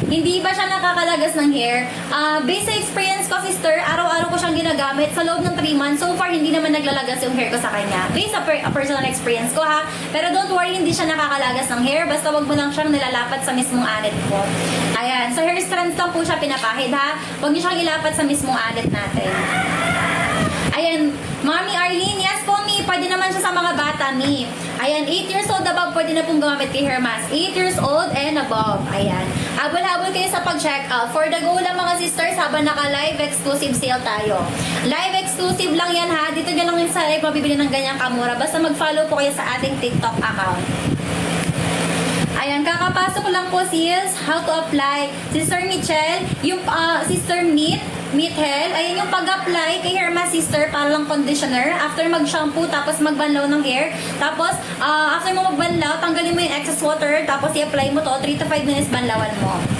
Hindi ba siya nakakalagas ng hair? Based sa experience ko, sister, araw-araw ko siyang ginagamit sa loob ng 3 months. So far, hindi naman naglalagas yung hair ko sa kanya. Based sa personal experience ko, ha? Pero don't worry, hindi siya nakakalagas ng hair. Basta wag mo lang siyang nilalapat sa mismong anit mo. Ayan. So, hair strands lang po siya pinapahid, ha? Wag niyo siyang ilapat sa mismong anit natin. Ayan, Mami Arlene, yes po, Mi. Pwede naman siya sa mga bata, Mi. Ayan, 8 years old above, pwede na pong gumamit kay hair mask. 8 years old and above. Ayan. Habol-habol kayo sa pag-check out. For the go lang mga sisters, habang naka-live exclusive sale tayo. Live exclusive lang yan, ha. Dito nyo lang yung sa live, mabibili ng ganyang kamura. Basta mag-follow po kayo sa ating TikTok account. Ayan, kakapasok lang po sis, how to apply. Sister Michelle, yung Sister Mithel, ayan yung pag-apply kay hair mask sister, para lang conditioner. After mag-shampoo, tapos magbanlaw ng hair. Tapos, after mo magbanlaw, tanggalin mo yung excess water, tapos i-apply mo to, 3 to 5 minutes banlawan mo.